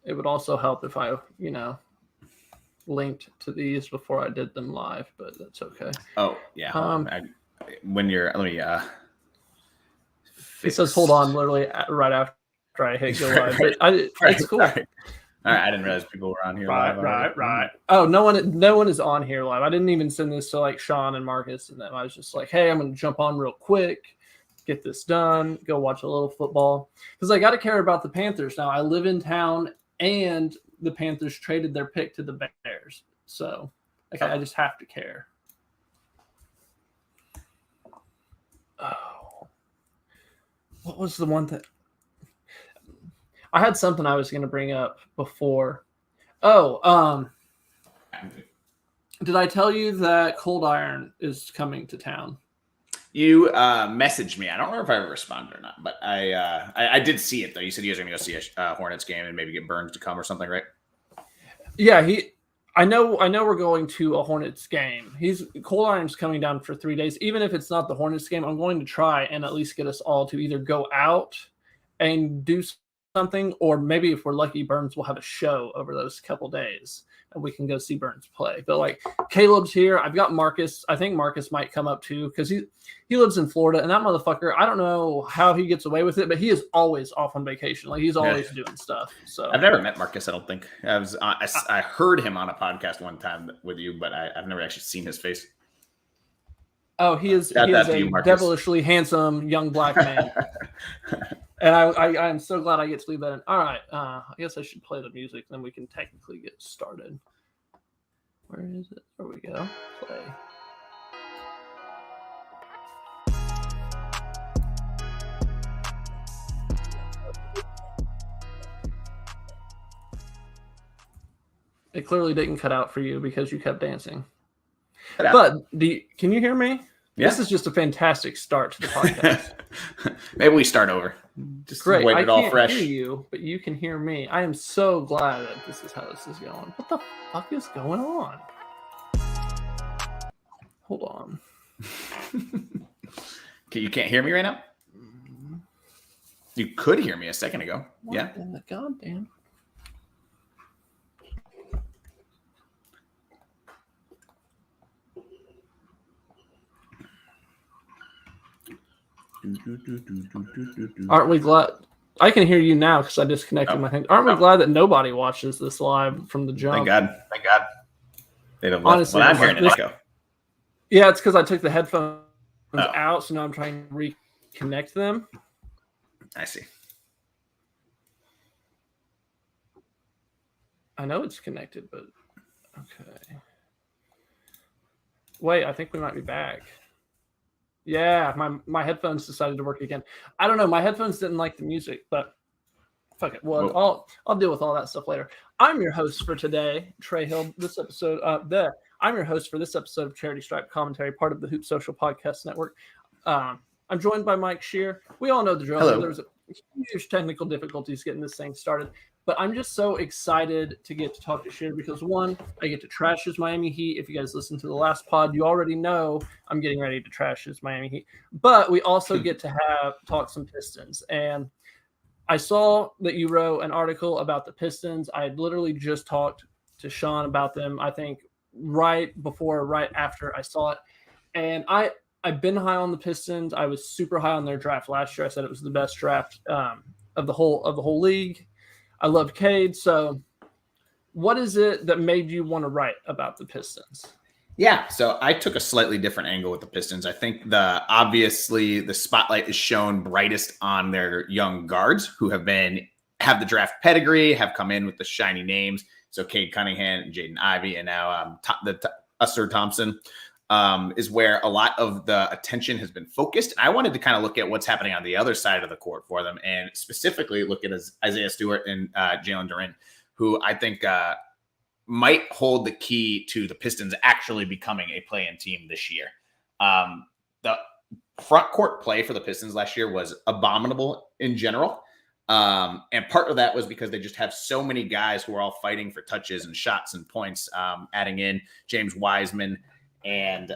it would also help if I, linked to these before I did them live, but that's okay. Oh, yeah. When you're, let me, it says, hold on, literally right after I hit go live. But it's cool. Sorry. All right, I didn't realize people were on here live. Right. Oh, no one is on here live. I didn't even send this to like Sean and Marcus and them. I was just like, hey, I'm going to jump on real quick, get this done, go watch a little football. Because I got to care about the Panthers now. I live in town, and the Panthers traded their pick to the Bears. So I just have to care. Oh. What was the one that I had something I was going to bring up before? Oh, did I tell you that Cold Iron is coming to town? You messaged me. I don't remember if I ever responded or not, but I did see it though. You said you guys are going to go see a Hornets game and maybe get Burns to come or something, right? Yeah, I know we're going to a Hornets game. Cold Iron's coming down for 3 days. Even if it's not the Hornets game, I'm going to try and at least get us all to either go out and do something, or maybe if we're lucky, Burns will have a show over those couple days and we can go see Burns play. But like Caleb's here. I've got Marcus. I think Marcus might come up too because he lives in Florida, and that motherfucker, I don't know how he gets away with it, but he is always off on vacation. Like he's always doing stuff. So I've never met Marcus. I don't think I heard him on a podcast one time with you, but I've never actually seen his face. Oh, he is a devilishly handsome young black man. And I am so glad I get to leave that in. All right. I guess I should play the music, then we can technically get started. Where is it? There we go. Play. It clearly didn't cut out for you because you kept dancing. But can you hear me? Yeah. This is just a fantastic start to the podcast. Maybe we start over. Just great. Wait it all I fresh. can't hear you, but you can hear me. I am so glad that this is how this is going. What the fuck is going on? Hold on. Okay, you can't hear me right now? You could hear me a second ago. What in the goddamn? Aren't we glad? I can hear you now because I disconnected my thing. Aren't we glad that nobody watches this live from the jump? Thank God. They don't honestly, I'm hearing it echo. Yeah, it's because I took the headphones out, so now I'm trying to reconnect them. I see. I know it's connected, but okay. Wait, I think we might be back. Yeah, my headphones decided to work again. I don't know. My headphones didn't like the music, but fuck it. Well, I'll deal with all that stuff later. I'm your host for today, Trey Hill. I'm your host for this episode of Charity Stripe Commentary, part of the Hoop Social Podcast Network. I'm joined by Mike Shearer. We all know the drill. Hello. There's huge technical difficulties getting this thing started, but I'm just so excited to get to talk to Shearer because, one, I get to trash his Miami Heat. If you guys listen to the last pod, you already know I'm getting ready to trash his Miami Heat. But we also get to talk some Pistons. And I saw that you wrote an article about the Pistons. I had literally just talked to Sean about them, I think, right after I saw it. And I've been high on the Pistons. I was super high on their draft last year. I said it was the best draft of the whole league. I loved Cade. So what is it that made you want to write about the Pistons? Yeah, so I took a slightly different angle with the Pistons. I think obviously the spotlight is shown brightest on their young guards who have the draft pedigree, have come in with the shiny names. So Cade Cunningham, Jaden Ivey, and now Usher Thompson is where a lot of the attention has been focused. And I wanted to kind of look at what's happening on the other side of the court for them, and specifically look at Isaiah Stewart and Jalen Duren, who I think might hold the key to the Pistons actually becoming a play-in team this year. The front court play for the Pistons last year was abominable in general. And part of that was because they just have so many guys who are all fighting for touches and shots and points, adding in James Wiseman and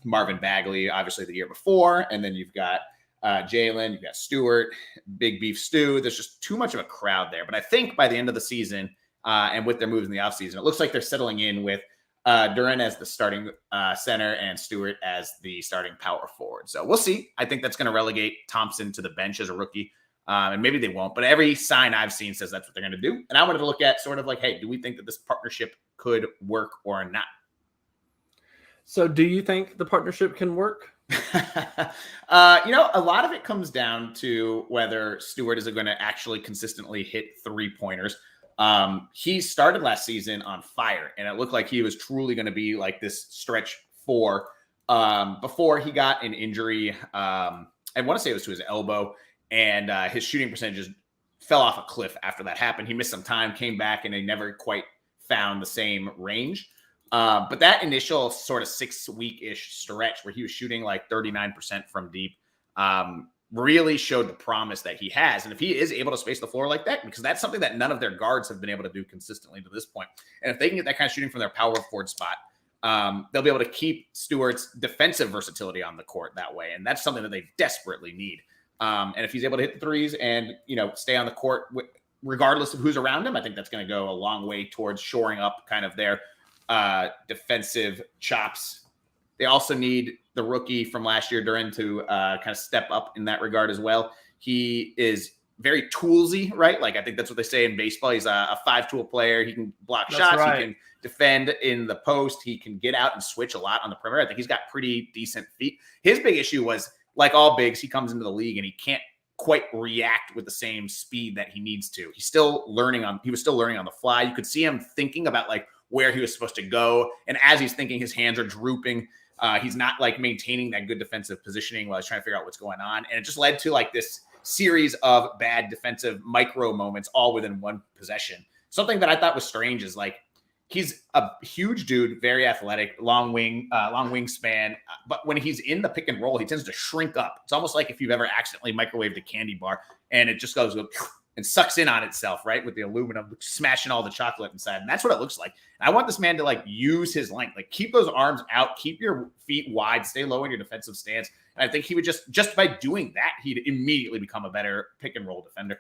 Marvin Bagley, obviously the year before. And then you've got Jalen, you got Stewart, Big Beef Stew. There's just too much of a crowd there. But I think by the end of the season and with their moves in the offseason, it looks like they're settling in with Duren as the starting center and Stewart as the starting power forward. So we'll see. I think that's going to relegate Thompson to the bench as a rookie. And maybe they won't, but every sign I've seen says that's what they're going to do. And I wanted to look at sort of like, hey, do we think that this partnership could work or not? So do you think the partnership can work? A lot of it comes down to whether Stewart is going to actually consistently hit 3-pointers. He started last season on fire, and it looked like he was truly going to be like this stretch 4 before he got an injury. I want to say it was to his elbow, and his shooting percentages fell off a cliff after that happened. He missed some time, came back, and they never quite found the same range. But that initial sort of 6-week-ish stretch where he was shooting like 39% from deep really showed the promise that he has. And if he is able to space the floor like that, because that's something that none of their guards have been able to do consistently to this point. And if they can get that kind of shooting from their power forward spot, they'll be able to keep Stewart's defensive versatility on the court that way. And that's something that they desperately need. And if he's able to hit the threes and, stay on the court regardless of who's around him, I think that's going to go a long way towards shoring up kind of their defensive chops. They also need the rookie from last year, Duren, to kind of step up in that regard as well. He is very toolsy, right? Like I think that's what they say in baseball. He's a 5-tool player. He can block shots. Right. He can defend in the post. He can get out and switch a lot on the perimeter. I think he's got pretty decent feet. His big issue was, like all bigs, he comes into the league and he can't quite react with the same speed that he needs to. He was still learning on the fly. You could see him thinking about like where he was supposed to go. And as he's thinking, his hands are drooping. He's not like maintaining that good defensive positioning while he's trying to figure out what's going on. And it just led to like this series of bad defensive micro moments all within one possession. Something that I thought was strange is like, he's a huge dude, very athletic, long wingspan. But when he's in the pick and roll, he tends to shrink up. It's almost like if you've ever accidentally microwaved a candy bar and it just goes and sucks in on itself, right? With the aluminum, smashing all the chocolate inside. And that's what it looks like. And I want this man to like use his length, like keep those arms out, keep your feet wide, stay low in your defensive stance. And I think he would just by doing that, he'd immediately become a better pick and roll defender.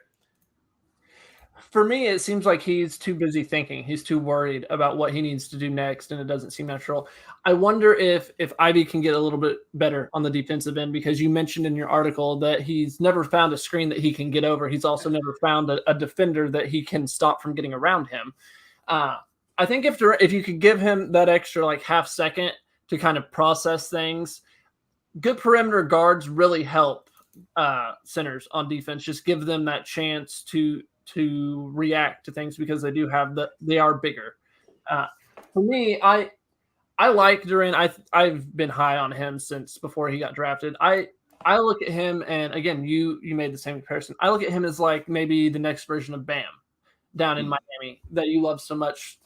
For me, it seems like he's too busy thinking. He's too worried about what he needs to do next, and it doesn't seem natural. I wonder if Ivy can get a little bit better on the defensive end, because you mentioned in your article that he's never found a screen that he can get over. He's also never found a defender that he can stop from getting around him. I think if you could give him that extra like half second to kind of process things, good perimeter guards really help centers on defense. Just give them that chance to react to things, because they are bigger. For me, I like Duren. I've been high on him since before he got drafted. I look at him, and again, you made the same comparison. I look at him as like maybe the next version of Bam down in Miami that you love so much.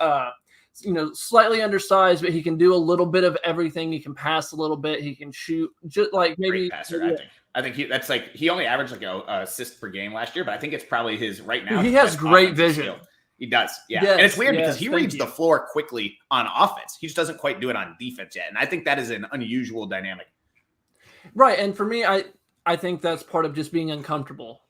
Slightly undersized, but he can do a little bit of everything. He can pass a little bit. He can shoot, just like maybe. Great passer, I think he only averaged like a assist per game last year, but I think it's probably his right now. He has great vision. Skill. He does. Yeah. Yes, and it's weird because he reads the floor quickly on offense. He just doesn't quite do it on defense yet. And I think that is an unusual dynamic. Right. And for me, I think that's part of just being uncomfortable.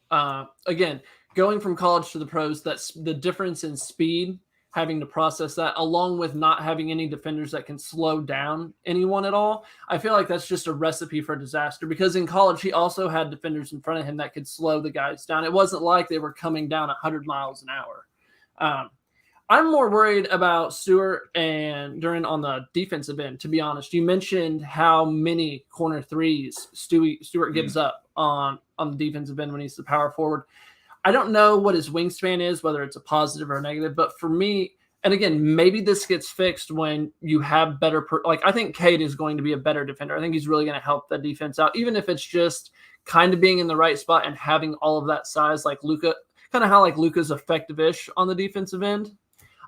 Again, going from college to the pros, that's the difference in speed, having to process that, along with not having any defenders that can slow down anyone at all. I feel like that's just a recipe for disaster, because in college, he also had defenders in front of him that could slow the guys down. It wasn't like they were coming down 100 miles an hour. I'm more worried about Stewart and Duren on the defensive end, to be honest. You mentioned how many corner threes Stewart gives up on the defensive end when he's the power forward. I don't know what his wingspan is, whether it's a positive or a negative, but for me, and again, maybe this gets fixed when you have better, I think Cade is going to be a better defender. I think he's really going to help the defense out, even if it's just kind of being in the right spot and having all of that size, like Luka, kind of how like Luka's effective-ish on the defensive end.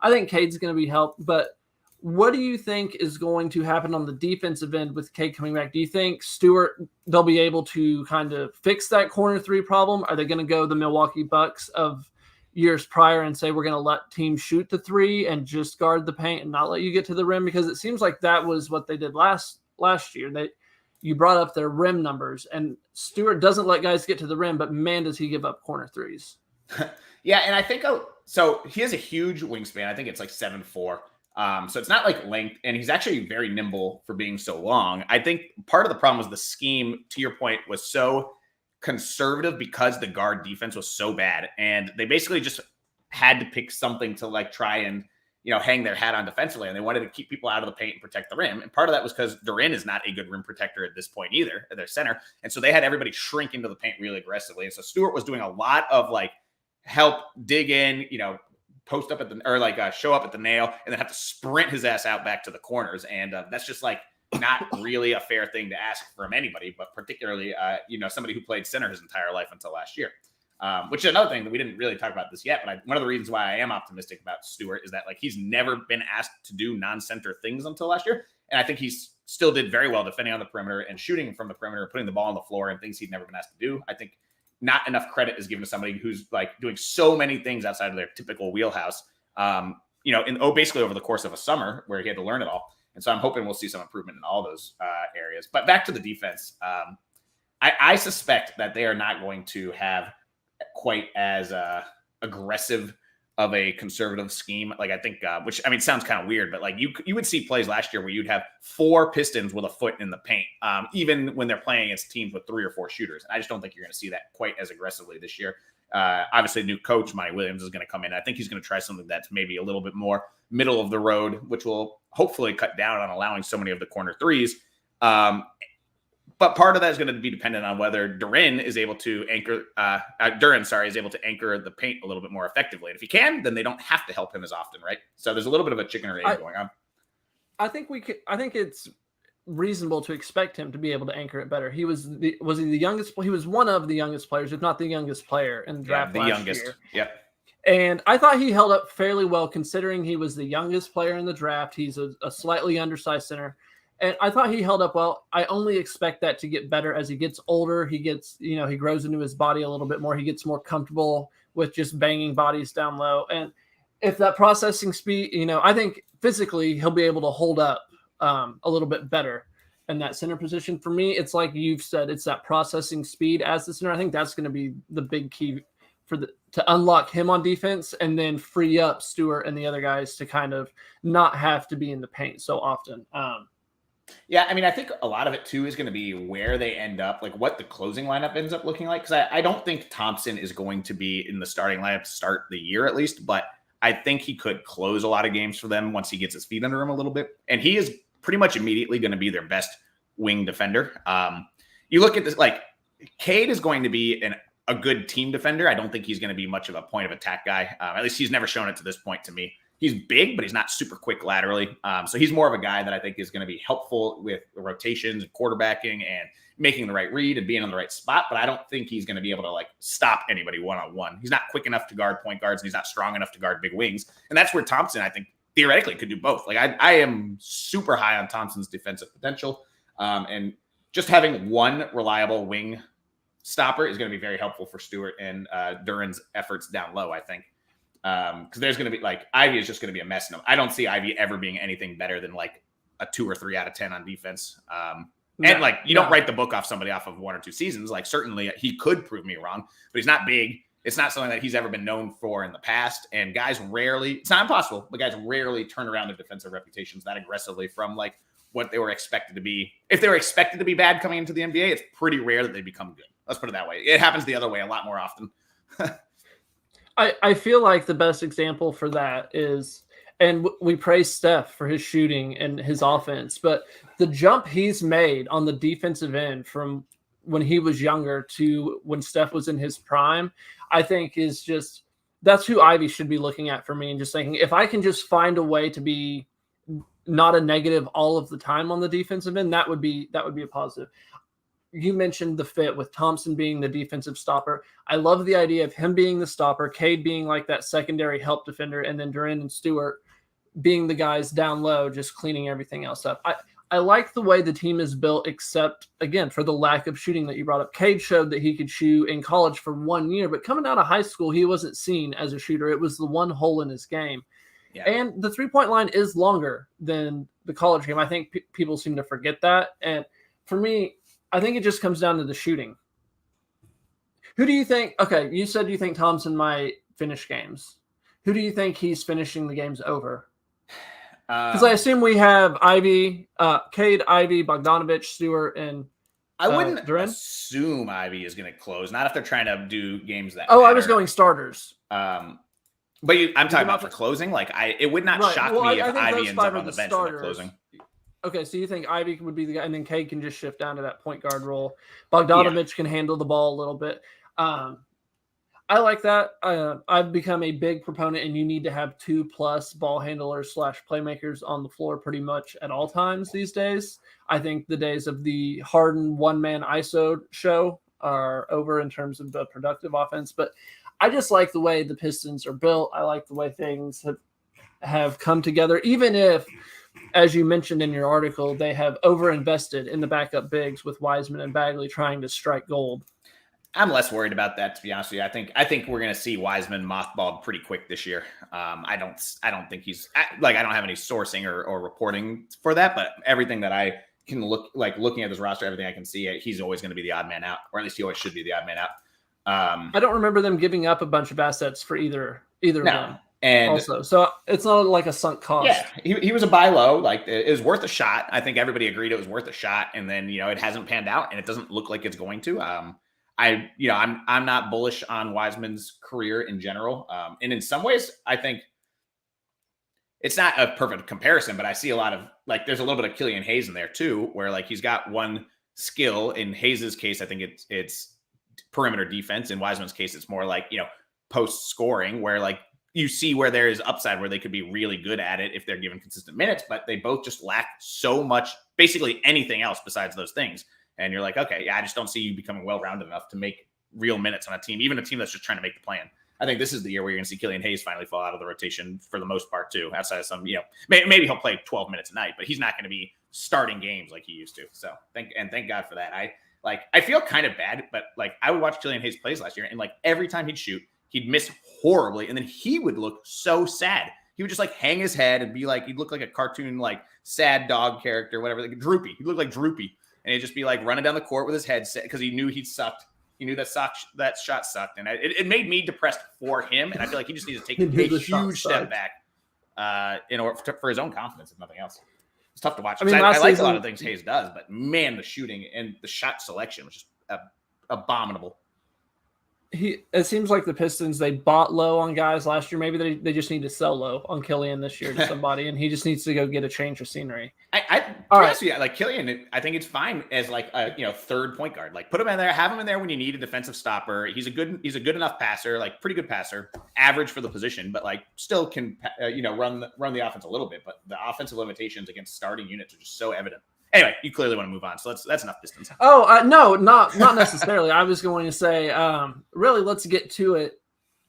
I think Cade's going to be helped, but what do you think is going to happen on the defensive end with Cade coming back? Do you think Stewart, they'll be able to kind of fix that corner three problem? Are they going to go the Milwaukee Bucks of years prior and say, we're going to let teams shoot the three and just guard the paint and not let you get to the rim? Because it seems like that was what they did last year. you brought up their rim numbers, and Stewart doesn't let guys get to the rim, but man, does he give up corner threes. Yeah, and I think so. He has a huge wingspan. I think it's like 7'4". So it's not like length, and he's actually very nimble for being so long. I think part of the problem was the scheme, to your point, was so conservative because the guard defense was so bad, and they basically just had to pick something to like try and hang their hat on defensively, and they wanted to keep people out of the paint and protect the rim. And part of that was because Duren is not a good rim protector at this point either, at their center, and so they had everybody shrink into the paint really aggressively. And so Stewart was doing a lot of like help dig in, post up at the show up at the nail, and then have to sprint his ass out back to the corners. And that's just like not really a fair thing to ask from anybody, but particularly somebody who played center his entire life until last year. Which is another thing that we didn't really talk about this yet, but one of the reasons why I am optimistic about Stewart is that like he's never been asked to do non-center things until last year, and I think he's still did very well defending on the perimeter and shooting from the perimeter, putting the ball on the floor, and things he'd never been asked to do. I think not enough credit is given to somebody who's like doing so many things outside of their typical wheelhouse. Basically over the course of a summer where he had to learn it all, and so I'm hoping we'll see some improvement in all those areas. But back to the defense, I suspect that they are not going to have quite as aggressive of a conservative scheme. Like I think, which I mean, sounds kind of weird, but like you would see plays last year where you'd have 4 Pistons with a foot in the paint, even when they're playing against teams with 3 or 4 shooters. And I just don't think you're going to see that quite as aggressively this year. Obviously, new coach Monty Williams is going to come in. I think he's going to try something that's maybe a little bit more middle of the road, which will hopefully cut down on allowing so many of the corner threes. But part of that is going to be dependent on whether Duren is able to anchor the paint a little bit more effectively. And if he can, then they don't have to help him as often, right? So there's a little bit of a chicken or egg going on. I think it's reasonable to expect him to be able to anchor it better. He was he the youngest? He was one of the youngest players, if not the youngest player in the draft last year. Yeah. And I thought he held up fairly well considering he was the youngest player in the draft. He's a slightly undersized center. And I thought he held up well. I only expect that to get better as he gets older. He gets, he grows into his body a little bit more. He gets more comfortable with just banging bodies down low. And if that processing speed, I think physically he'll be able to hold up a little bit better in that center position. For me, it's like you've said, it's that processing speed as the center. I think that's going to be the big key to unlock him on defense and then free up Stewart and the other guys to kind of not have to be in the paint so often. Yeah, I mean, I think a lot of it, too, is going to be where they end up, like what the closing lineup ends up looking like. Because I don't think Thompson is going to be in the starting lineup to start the year, at least. But I think he could close a lot of games for them once he gets his feet under him a little bit. And he is pretty much immediately going to be their best wing defender. You look at this, like, Cade is going to be a good team defender. I don't think he's going to be much of a point of attack guy. At least he's never shown it to this point to me. He's big, but he's not super quick laterally. So he's more of a guy that I think is going to be helpful with the rotations and quarterbacking and making the right read and being on the right spot. But I don't think he's going to be able to like stop anybody one-on-one. He's not quick enough to guard point guards, and he's not strong enough to guard big wings. And that's where Thompson, I think, theoretically could do both. Like I am super high on Thompson's defensive potential. And just having one reliable wing stopper is going to be very helpful for Stewart and Duren's efforts down low, I think. Because there's going to be like Ivy is just going to be a mess. No, I don't see Ivy ever being anything better than like a 2 or 3 out of 10 on defense. And like you don't write the book off somebody off of 1 or 2 seasons. Like certainly he could prove me wrong, but he's not big. It's not something that he's ever been known for in the past. And guys rarely, it's not impossible, but guys rarely turn around their defensive reputations that aggressively from like what they were expected to be. If they were expected to be bad coming into the NBA, it's pretty rare that they become good. Let's put it that way. It happens the other way a lot more often. I feel like the best example for that is, and we praise Steph for his shooting and his offense, but the jump he's made on the defensive end from when he was younger to when Steph was in his prime, I think is just, that's who Ivy should be looking at for me and just thinking, if I can just find a way to be not a negative all of the time on the defensive end, that would be a positive. You mentioned the fit with Thompson being the defensive stopper. I love the idea of him being the stopper, Cade being like that secondary help defender, and then Duren and Stewart being the guys down low, just cleaning everything else up. I like the way the team is built, except, again, for the lack of shooting that you brought up. Cade showed that he could shoot in college for 1 year, but coming out of high school, he wasn't seen as a shooter. It was the one hole in his game. Yeah. And the three-point line is longer than the college game. I think people seem to forget that. And for me, I think it just comes down to the shooting. Who do you think? Okay, you said you think Thompson might finish games. Who do you think he's finishing the games over? Because I assume we have Ivy, Cade, Ivy, Bogdanovich, Stewart, and I wouldn't Duren? assume Ivy is going to close. Not if they're trying to do games that. Oh, matter. I was going starters. But I'm talking about for closing. Like it would not shock me if Ivy ends up on the bench for the closing. Okay, so you think Ivy would be the guy, and then Cade can just shift down to that point guard role. Bogdanovich can handle the ball a little bit. I like that. I've become a big proponent, and you need to have 2+ ball handlers / playmakers on the floor pretty much at all times these days. I think the days of the Harden one-man ISO show are over in terms of the productive offense, but I just like the way the Pistons are built. I like the way things have come together, even if, as you mentioned in your article, they have overinvested in the backup bigs with Wiseman and Bagley trying to strike gold. I'm less worried about that, to be honest with you. I think we're going to see Wiseman mothballed pretty quick this year. I don't think he's like, I don't have any sourcing or reporting for that, but everything that I can looking at this roster, everything I can see, he's always going to be the odd man out, or at least he always should be the odd man out. I don't remember them giving up a bunch of assets for either of them. And also, so it's not like a sunk cost. Yeah, he was a buy low. Like, it was worth a shot. I think everybody agreed it was worth a shot, and then it hasn't panned out, and it doesn't look like it's going to. I'm not bullish on Wiseman's career in general, and in some ways, I think it's not a perfect comparison, but I see a lot of there's a little bit of Killian Hayes in there too, where he's got one skill. In Hayes' case, I think it's perimeter defense. In Wiseman's case, it's more post scoring, where you see where there is upside, where they could be really good at it if they're given consistent minutes, but they both just lack so much, basically anything else besides those things. And you're like, okay, yeah, I just don't see you becoming well-rounded enough to make real minutes on a team, even a team that's just trying to make the plan. I think this is the year where you're going to see Killian Hayes finally fall out of the rotation for the most part too, outside of some, maybe he'll play 12 minutes a night, but he's not going to be starting games like he used to. So thank God for that. I feel kind of bad, but I would watch Killian Hayes plays last year, and every time he'd shoot, he'd miss horribly, and then he would look so sad. He would just hang his head and be he'd look like a cartoon sad dog character, whatever, Droopy. He'd look like Droopy, and he'd just be running down the court with his head set because he knew he'd sucked. He knew that shot sucked, and it made me depressed for him. And I feel like he just needs to take a huge step back in order for his own confidence, if nothing else. It's tough to watch. I like a lot of things Hayes does, but man, the shooting and the shot selection was just abominable. It seems like the Pistons, they bought low on guys last year. Maybe they just need to sell low on Killian this year to somebody, and he just needs to go get a change of scenery. Killian, I think it's fine as a third point guard. Put him in there, have him in there when you need a defensive stopper. He's a good enough passer, pretty good passer, average for the position, but still can run the offense a little bit. But the offensive limitations against starting units are just so evident. Anyway, you clearly want to move on, so that's enough Pistons. No, not necessarily. I was going to say, really, let's get to it.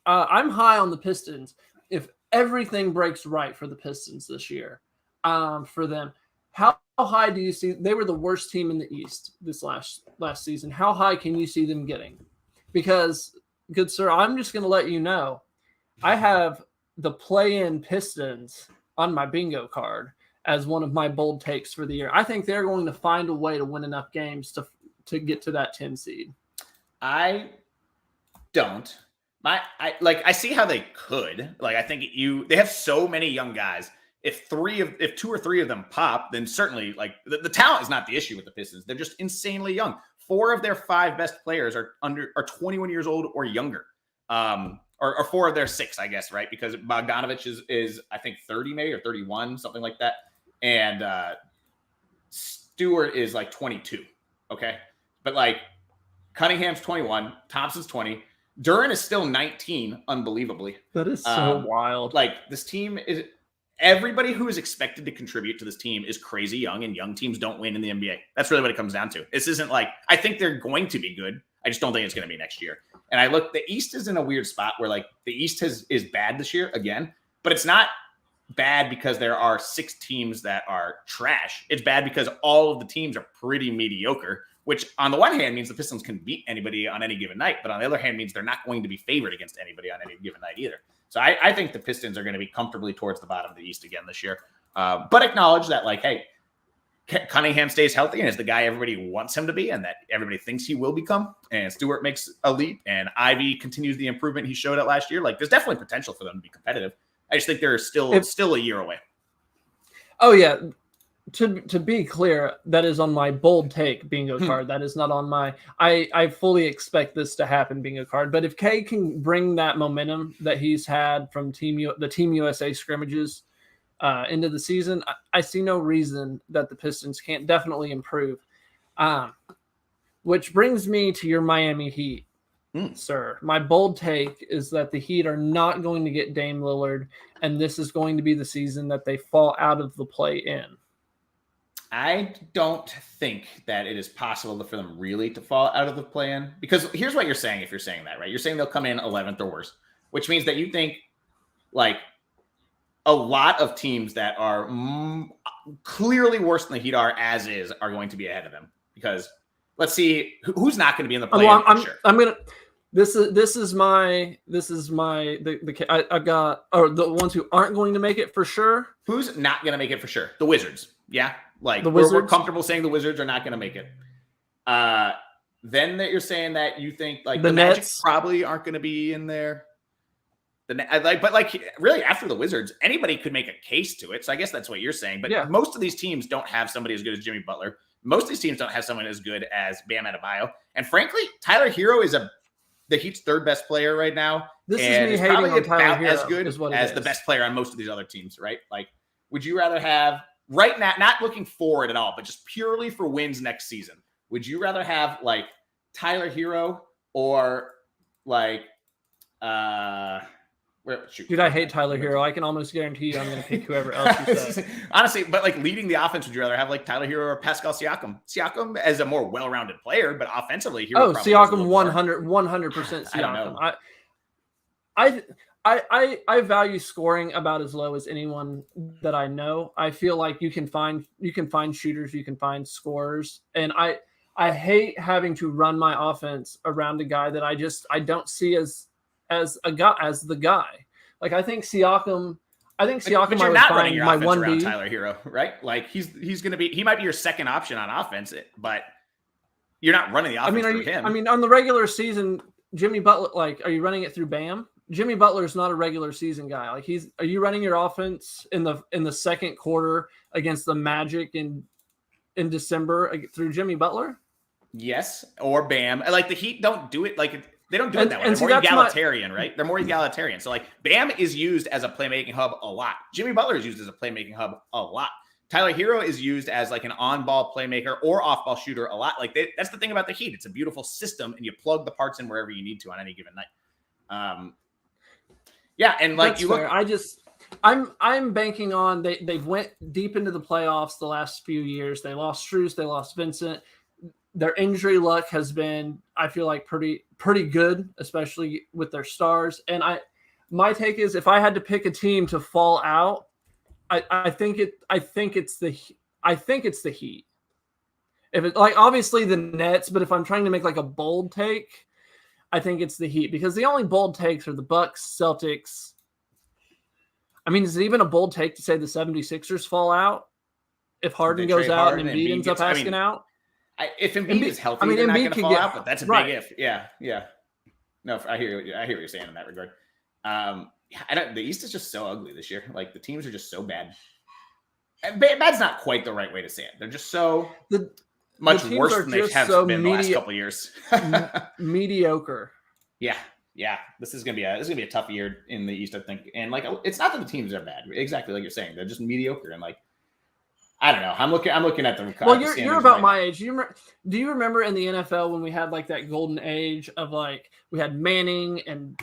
I'm high on the Pistons. If everything breaks right for the Pistons this year, for them, how high do you see? They were the worst team in the East this last season. How high can you see them getting? Because, good sir, I'm just going to let you know, I have the play-in Pistons on my bingo card as one of my bold takes for the year. I think they're going to find a way to win enough games to get to that 10 seed. I don't. I see how they could. I think they have so many young guys. If 2 or 3 of them pop, then certainly the talent is not the issue with the Pistons. They're just insanely young. 4 of their 5 best players are 21 years old or younger. Or 4 of their 6, I guess, right? Because Bogdanovich is I think 30 maybe or 31, something like that. And Stewart is 22. Okay. But Cunningham's 21, Thompson's 20. Duren is still 19, unbelievably. That is so wild. This team is everybody who is expected to contribute to this team is crazy young, and young teams don't win in the NBA. That's really what it comes down to. This isn't I think they're going to be good. I just don't think it's going to be next year. And the East is in a weird spot where the East is bad this year again, but it's not bad because there are 6 teams that are trash. It's bad because all of the teams are pretty mediocre, which on the one hand means the Pistons can beat anybody on any given night, but on the other hand means they're not going to be favored against anybody on any given night either. So I think the Pistons are going to be comfortably towards the bottom of the East again this year. But acknowledge that hey, Cunningham stays healthy and is the guy everybody wants him to be and that everybody thinks he will become, and Stewart makes a leap, and Ivy continues the improvement he showed at last year, like there's definitely potential for them to be competitive. I just think they're still a year away. Oh yeah. To be clear, that is on my bold take bingo card. That is not on my I fully expect this to happen bingo card. But if K can bring that momentum that he's had from the Team USA scrimmages into the season, I see no reason that the Pistons can't definitely improve. Which brings me to your Miami Heat, sir. My bold take is that the Heat are not going to get Dame Lillard, and this is going to be the season that they fall out of the play-in. I don't think that it is possible for them really to fall out of the play-in, because here's what you're saying. If you're saying that, right, you're saying they'll come in 11th or worse, which means that you think like a lot of teams that are clearly worse than the Heat are going to be ahead of them. Because let's see who's not going to be in the play-in for sure. I'm gonna. This is my I've got the ones who aren't going to make it for sure. Who's not going to make it for sure? The Wizards. Yeah. Like we're comfortable saying the Wizards are not going to make it. Then that you're saying that you think like the Magic probably aren't going to be in there. But really after the Wizards, anybody could make a case to it. So I guess that's what you're saying. But most of these teams don't have somebody as good as Jimmy Butler. Most of these teams don't have someone as good as Bam Adebayo. And frankly, Tyler Hero is the Heat's third best player right now. This is me hating on Tyler Hero, as good as the best player on most of these other teams, right? Like, would you rather have right now, not looking forward at all, but just purely for wins next season, would you rather have like Tyler Hero or like dude, I hate Tyler Hero. I can almost guarantee you I'm going to pick whoever else you say. Honestly, but like leading the offense, would you rather have like Tyler Hero or Pascal Siakam? Siakam as a more well-rounded player, but offensively, Hero Siakam 100% Siakam. I value scoring about as low as anyone that I know. I feel like you can find shooters, you can find scorers, and I hate having to run my offense around a guy that I don't see as the guy. Like I think Siakam. But you're not running your offense around Tyler Hero, right? Like he might be your second option on offense, but you're not running the offense through him. I mean, on the regular season, Jimmy Butler. Like, are you running it through Bam? Jimmy Butler is not a regular season guy. Like are you running your offense in the second quarter against the Magic in December through Jimmy Butler? Yes, or Bam. Like the Heat don't do it like. They don't do it that way. They're more egalitarian, right? They're more egalitarian. So, like, Bam is used as a playmaking hub a lot. Jimmy Butler is used as a playmaking hub a lot. Tyler Hero is used as, like, an on-ball playmaker or off-ball shooter a lot. Like, that's the thing about the Heat. It's a beautiful system, and you plug the parts in wherever you need to on any given night. Yeah, and, like, that's you look... Fair. I'm banking on they've went deep into the playoffs the last few years. They lost Strus. They lost Vincent. Their injury luck has been, I feel like, pretty good, especially with their stars. And my take is, if I had to pick a team to fall out, I think it's the Heat. If it like obviously the Nets, but if I'm trying to make like a bold take, I think it's the Heat, because the only bold takes are the Bucks, Celtics. I mean, is it even a bold take to say the 76ers fall out if Harden goes out and Embiid ends up asking out? If Embiid is healthy, they're not going to fall out, but that's a big if. Yeah. No, I hear what you're saying in that regard. The East is just so ugly this year. Like, the teams are just so bad. And bad's not quite the right way to say it. They're just so much worse than they have been the last couple of years. Mediocre. Yeah. This is gonna be a tough year in the East, I think. And like, it's not that the teams are bad. Exactly like you're saying, they're just mediocre. And like, I don't know. I'm looking at them. Well, you're about my age. Do you remember in the NFL when we had like that golden age of like we had Manning and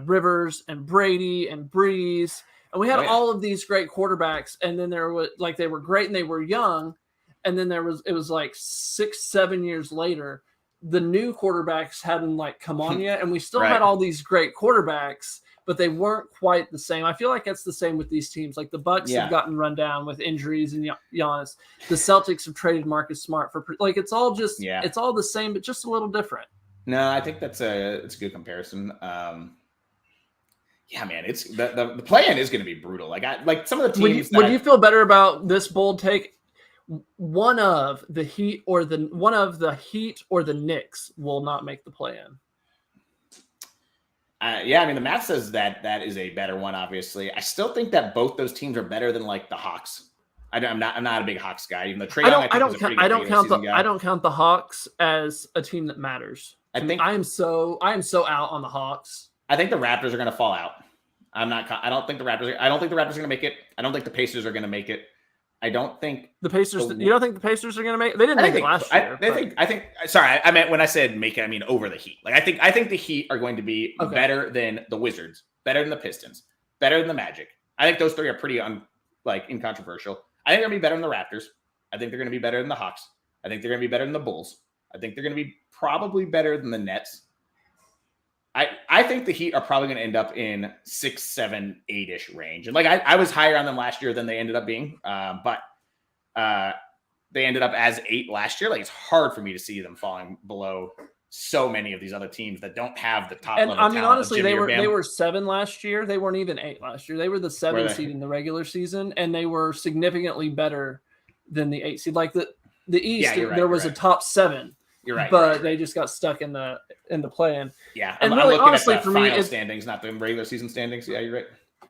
Rivers and Brady and Breeze, and we had all of these great quarterbacks, and then there was like they were great and they were young, and then it was like 6-7 years later, the new quarterbacks hadn't like come on yet, and we still had all these great quarterbacks, but they weren't quite the same. I feel like it's the same with these teams. Like the Bucks have gotten run down with injuries and Giannis. The Celtics have traded Marcus Smart for like it's all it's all the same, but just a little different. No, I think it's a good comparison. Yeah, man, it's the play-in is going to be brutal. Like some of the teams. Would you feel better about this bold take? one of the Heat or the Knicks will not make the play-in. Yeah, I mean, the math says that is a better one. Obviously, I still think that both those teams are better than like the Hawks. I'm not a big Hawks guy. Even though Trae Young, I don't count the Hawks as a team that matters. I am so out on the Hawks. I think the Raptors are going to fall out. I don't think the Raptors are going to make it. I don't think the Pacers are going to make it. I don't think the Pacers. You don't think the Pacers are going to make it? They didn't make it last year. I think. Sorry, I meant when I said make it, I mean over the Heat. Like I think the Heat are going to be better than the Wizards, better than the Pistons, better than the Magic. I think those three are pretty incontroversial. I think they're going to be better than the Raptors. I think they're going to be better than the Hawks. I think they're going to be better than the Bulls. I think they're going to be probably better than the Nets. I think the Heat are probably going to end up in 6, 7, 8-ish range. And like I was higher on them last year than they ended up being, but they ended up as 8 last year. Like it's hard for me to see them falling below so many of these other teams that don't have the top level. I mean, honestly, they were 7 last year. They weren't even 8 last year. They were the 7 seed in the regular season, and they were significantly better than the 8 seed. Like the East, there was a top 7. You're right, but they just got stuck in the play-in. Yeah, and I'm really, looking honestly, at the for me, final standings, not the regular season standings. Yeah, you're right.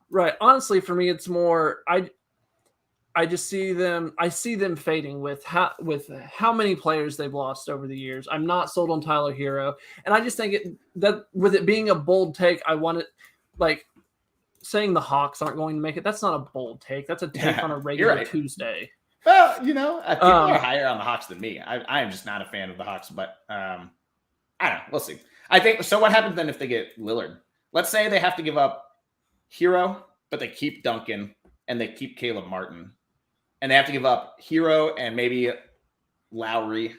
Right. Honestly, for me, it's more I just see them. I see them fading with how many players they've lost over the years. I'm not sold on Tyler Hero, and I just think that with it being a bold take, I want it like saying the Hawks aren't going to make it. That's not a bold take. That's a take on a regular Tuesday. Well, people are higher on the Hawks than me. I am just not a fan of the Hawks, but I don't know. We'll see. I think so. What happens then if they get Lillard? Let's say they have to give up Hero, but they keep Duncan and they keep Caleb Martin, and they have to give up Hero and maybe Lowry,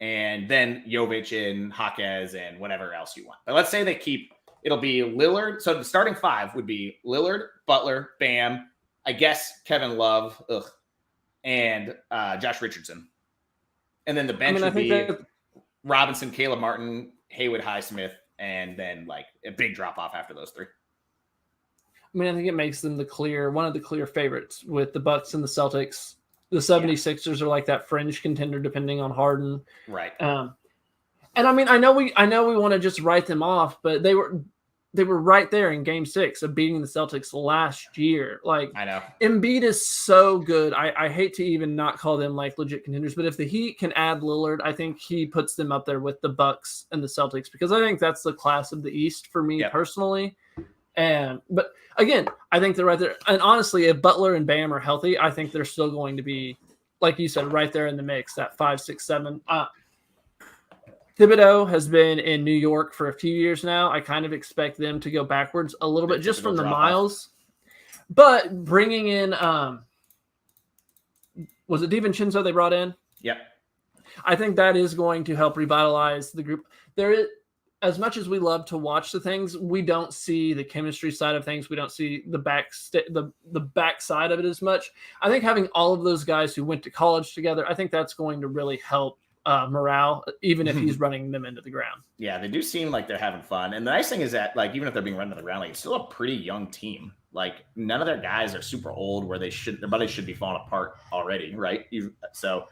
and then Jovic and Jaquez and whatever else you want. But let's say they keep. It'll be Lillard. So the starting 5 would be Lillard, Butler, Bam, I guess Kevin Love. And Josh Richardson. And then the bench would be Robinson, Caleb Martin, Haywood Highsmith, and then like a big drop off after those 3. I mean, I think it makes them one of the clear favorites with the Bucks and the Celtics. The 76ers are like that fringe contender depending on Harden. Right. And I mean, I know we want to just write them off, but they were right there in Game 6 of beating the Celtics last year. Like, I know Embiid is so good. I hate to even not call them like legit contenders, but if the Heat can add Lillard, I think he puts them up there with the Bucks and the Celtics because I think that's the class of the East for me personally. But again, I think they're right there. And honestly, if Butler and Bam are healthy, I think they're still going to be, like you said, right there in the mix. That 5, 6, 7. Thibodeau has been in New York for a few years now. I kind of expect them to go backwards a little bit just from the miles. But bringing in, was it DiVincenzo they brought in? Yep. I think that is going to help revitalize the group. There is, as much as we love to watch the things, we don't see the chemistry side of things. We don't see the back side of it as much. I think having all of those guys who went to college together, I think that's going to really help morale, even if he's running them into the ground. Yeah, they do seem like they're having fun. And the nice thing is that, like, even if they're being run to the ground, like, it's still a pretty young team. Like, none of their guys are super old where their bodies should be falling apart already, right? So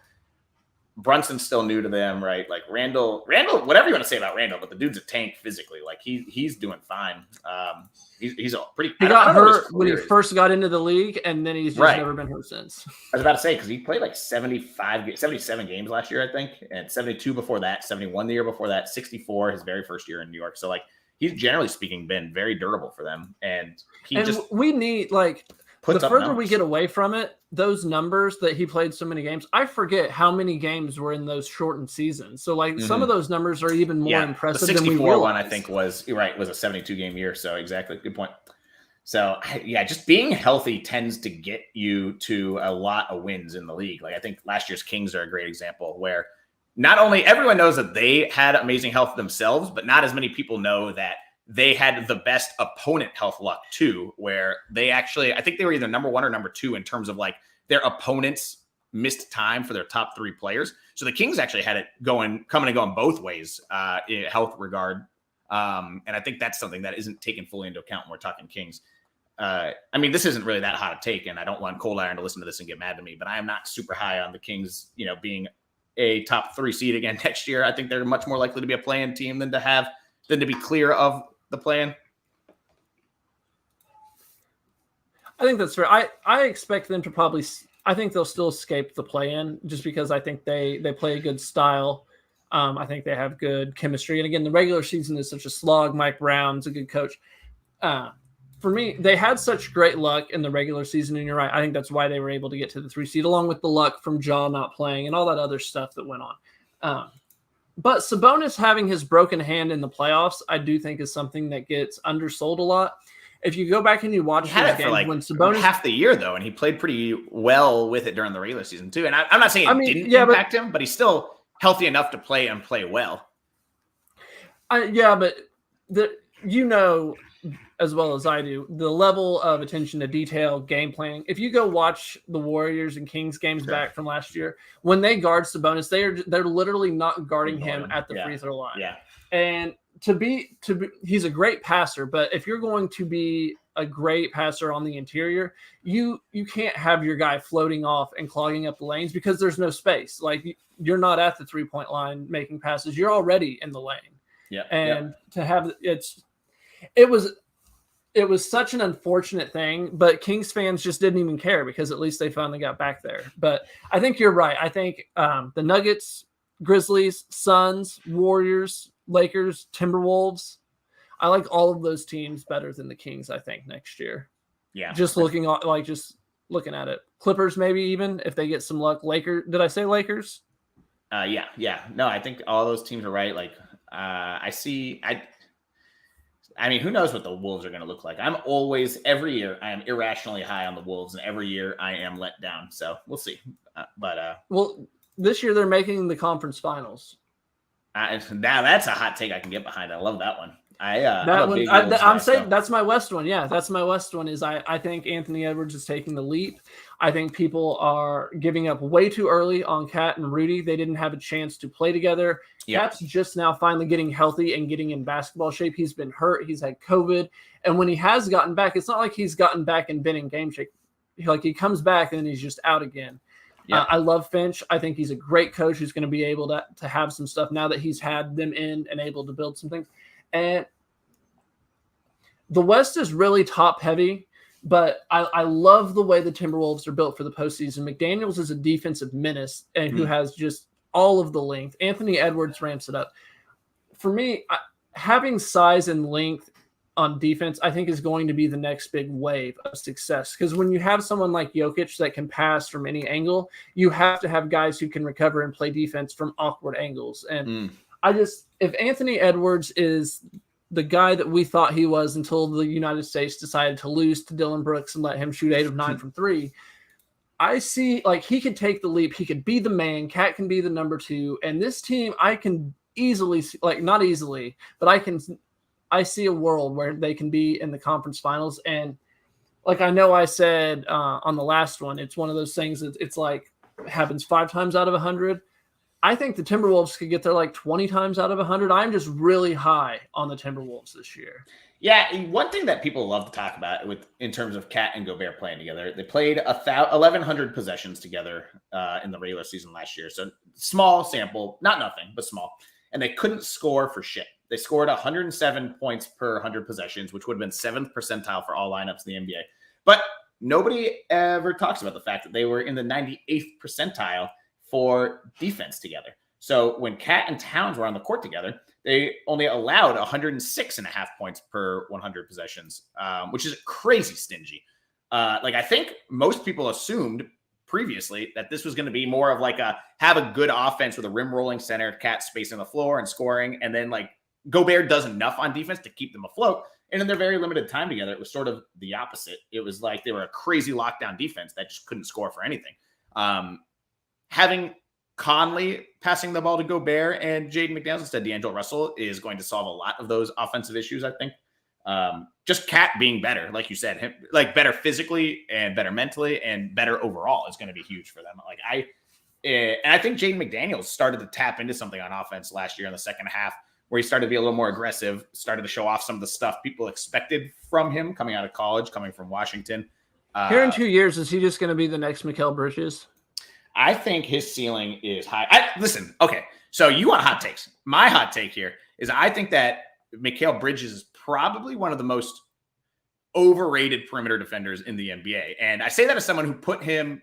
Brunson's still new to them, right? Like Randall, whatever you want to say about Randall, but the dude's a tank physically. Like he's doing fine. He's a pretty. He got hurt when he first got into the league, and then he's just never been hurt since. I was about to say because he played like 77 games last year, I think, and 72 before that, 71 the year before that, 64 his very first year in New York. So like he's generally speaking been very durable for them, and we need like. The further we get away from it, those numbers that he played so many games, I forget how many games were in those shortened seasons. So, like, some of those numbers are even more impressive than we realized. The 64 one, I think, was a 72-game year. So, exactly. Good point. So, yeah, just being healthy tends to get you to a lot of wins in the league. Like, I think last year's Kings are a great example where not only everyone knows that they had amazing health themselves, but not as many people know that they had the best opponent health luck too, where they actually, I think they were either number 1 or number 2 in terms of like their opponents missed time for their top 3 players. So the Kings actually had it coming and going both ways in health regard. And I think that's something that isn't taken fully into account when we're talking Kings. I mean, this isn't really that hot a take, and I don't want Cold Iron to listen to this and get mad at me, but I am not super high on the Kings, being a top 3 seed again next year. I think they're much more likely to be a play-in team than to be clear of the play-in. I think that's fair. I expect them to I think they'll still escape the play-in just because I think they play a good style. I think they have good chemistry. And again, the regular season is such a slog. Mike Brown's a good coach. For me, they had such great luck in the regular season, and you're right. I think that's why they were able to get to the 3 seed, along with the luck from Jaw not playing and all that other stuff that went on. But Sabonis having his broken hand in the playoffs, I do think is something that gets undersold a lot. If you go back and you watch his games when Sabonis half the year though, and he played pretty well with it during the regular season too. And I'm not saying it didn't impact him, but he's still healthy enough to play and play well. But as well as I do, the level of attention to detail, game planning. If you go watch the Warriors and Kings games back from last year, when they guard Sabonis, they're literally not guarding him at the free throw line. Yeah. And to be he's a great passer, but if you're going to be a great passer on the interior, you can't have your guy floating off and clogging up the lanes because there's no space. Like you're not at the 3-point line making passes. You're already in the lane. Yeah. And to have it was such an unfortunate thing, but Kings fans just didn't even care because at least they finally got back there. But I think you're right. I think the Nuggets, Grizzlies, Suns, Warriors, Lakers, Timberwolves, I like all of those teams better than the Kings, I think, next year. Yeah. Just looking at it. Clippers, maybe even if they get some luck. Lakers. Did I say Lakers? Yeah. No, I think all those teams are right. Like, I mean, who knows what the Wolves are going to look like? Every year, I am irrationally high on the Wolves, and every year I am let down. So we'll see. Well, this year they're making the conference finals. Now that's a hot take I can get behind. I love that one. I'm saying that's my West one. Yeah, that's my West one. Is I think Anthony Edwards is taking the leap. I think people are giving up way too early on Cat and Rudy. They didn't have a chance to play together. Yep. Cat's just now finally getting healthy and getting in basketball shape. He's been hurt. He's had COVID. And when he has gotten back, it's not like he's gotten back and been in game shape. Like he comes back and then he's just out again. Yeah. I love Finch. I think he's a great coach who's going to be able to have some stuff now that he's had them in and able to build some things. And the West is really top heavy, but I love the way the Timberwolves are built for the postseason. McDaniels is a defensive menace and who has just all of the length. Anthony Edwards ramps it up. For me, having size and length on defense, I think is going to be the next big wave of success. Because when you have someone like Jokic that can pass from any angle, you have to have guys who can recover and play defense from awkward angles. And if Anthony Edwards is the guy that we thought he was until the United States decided to lose to Dylan Brooks and let him shoot 8 of 9 from 3, I see like he could take the leap. He could be the man. Cat can be the number 2. And this team, I can easily, not easily, but I see a world where they can be in the conference finals. And like I know I said on the last one, it's one of those things that it's like happens 5 times out of 100. I think the Timberwolves could get there like 20 times out of 100. I'm just really high on the Timberwolves this year. Yeah, one thing that people love to talk about in terms of Cat and Gobert playing together, they played 1,100 possessions together in the regular season last year. So small sample, not nothing, but small. And they couldn't score for shit. They scored 107 points per 100 possessions, which would have been 7th percentile for all lineups in the NBA. But nobody ever talks about the fact that they were in the 98th percentile for defense together. So when Cat and Towns were on the court together, they only allowed 106.5 points per 100 possessions, which is crazy stingy. I think most people assumed previously that this was going to be more of have a good offense with a rim rolling center, Cat spacing the floor and scoring, and then Gobert does enough on defense to keep them afloat. And in their very limited time together, it was sort of the opposite. It was like they were a crazy lockdown defense that just couldn't score for anything. Having Conley passing the ball to Gobert and Jaden McDaniels instead of D'Angelo Russell is going to solve a lot of those offensive issues, I think. Just Cat being better, like you said, better physically and better mentally and better overall is going to be huge for them. And I think Jaden McDaniels started to tap into something on offense last year in the second half where he started to be a little more aggressive, started to show off some of the stuff people expected from him coming out of college, coming from Washington. Here in 2 years, is he just going to be the next Mikal Bridges? I think his ceiling is high. Listen, okay, so you want hot takes. My hot take here is I think that Mikal Bridges is probably one of the most overrated perimeter defenders in the NBA. And I say that as someone who put him,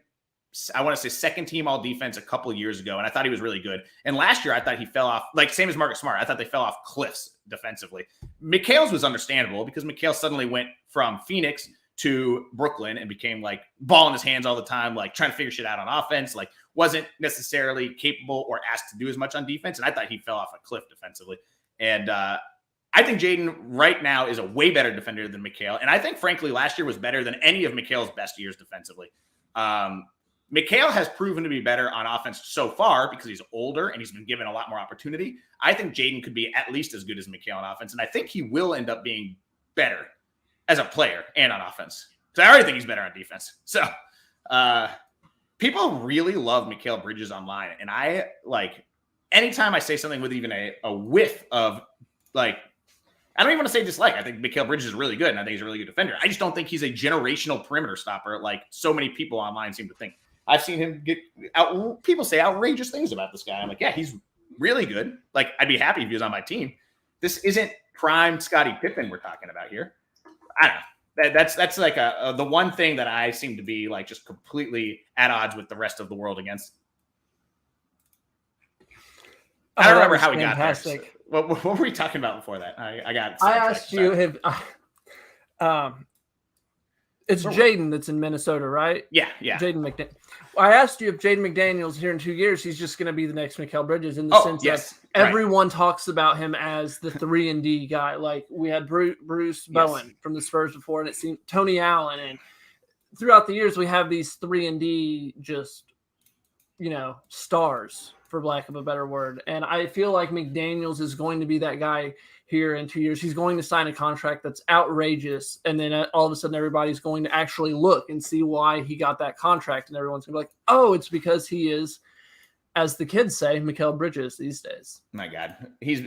I want to say, second team all defense a couple of years ago. And I thought he was really good. And last year, I thought he fell off, like same as Marcus Smart. I thought they fell off cliffs defensively. Mikal's was understandable because Mikal suddenly went from Phoenix to Brooklyn and became like ball in his hands all the time, like trying to figure shit out on offense, like wasn't necessarily capable or asked to do as much on defense. And I thought he fell off a cliff defensively. And I think Jaden right now is a way better defender than Mikal. And I think, frankly, last year was better than any of Mikal's best years defensively. Mikal has proven to be better on offense so far because he's older and he's been given a lot more opportunity. I think Jaden could be at least as good as Mikal on offense. And I think he will end up being better as a player and on offense. So I already think he's better on defense. So people really love Mikal Bridges online. And I like anytime I say something with even a whiff of like, I don't even want to say dislike. I think Mikal Bridges is really good, and I think he's a really good defender. I just don't think he's a generational perimeter stopper like so many people online seem to think. I've seen him get out. People say outrageous things about this guy. I'm like, yeah, he's really good. Like, I'd be happy if he was on my team. This isn't prime Scottie Pippen we're talking about here. I don't know. That's like the one thing that I seem to be like just completely at odds with the rest of the world against. I don't remember how we got there. So, what were we talking about before that? I asked you if it's Jaden that's in Minnesota, right? Yeah. Jaden McDaniels. I asked you if Jaden McDaniels here in 2 years, he's just going to be the next Mikal Bridges in the sense that everyone talks about him as the 3-and-D guy. Like we had Bruce Bowen from the Spurs before, and it seemed Tony Allen, and throughout the years we have these 3-and-D just stars, for lack of a better word. And I feel like McDaniels is going to be that guy here in 2 years. He's going to sign a contract that's outrageous. And then all of a sudden, everybody's going to actually look and see why he got that contract. And everyone's going to be like, oh, it's because he is, as the kids say, Mikal Bridges these days. My God.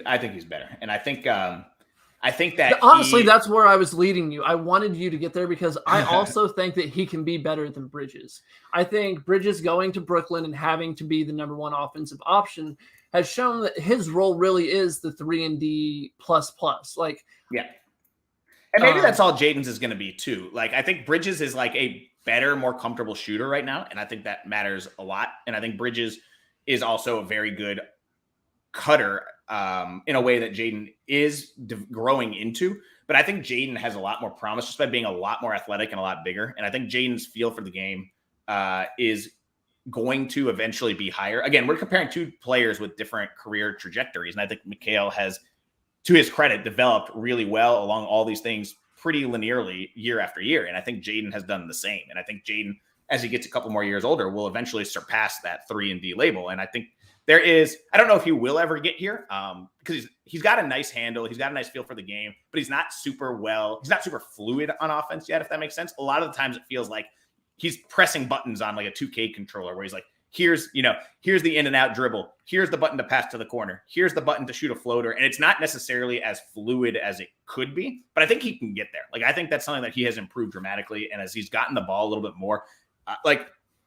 I think he's better. And I think that honestly, that's where I was leading you. I wanted you to get there because I also think that he can be better than Bridges. I think Bridges going to Brooklyn and having to be the number one offensive option has shown that his role really is the 3-and-D plus. Like, yeah. And maybe that's all Jaden's is going to be too. Like, I think Bridges is like a better, more comfortable shooter right now. And I think that matters a lot. And I think Bridges is also a very good cutter in a way that Jaden is growing into. But I think Jaden has a lot more promise just by being a lot more athletic and a lot bigger. And I think Jaden's feel for the game is going to eventually be higher. Again, we're comparing two players with different career trajectories. And I think Mikal has, to his credit, developed really well along all these things pretty linearly year after year. And I think Jaden has done the same. And I think Jaden, as he gets a couple more years older, will eventually surpass that 3-and-D label. And I think I don't know if he will ever get here because he's got a nice handle. He's got a nice feel for the game, but he's not super fluid on offense yet, if that makes sense. A lot of the times it feels like he's pressing buttons on like a 2K controller where he's like, here's the in and out dribble. Here's the button to pass to the corner. Here's the button to shoot a floater. And it's not necessarily as fluid as it could be, but I think he can get there. Like, I think that's something that he has improved dramatically. And as he's gotten the ball a little bit more,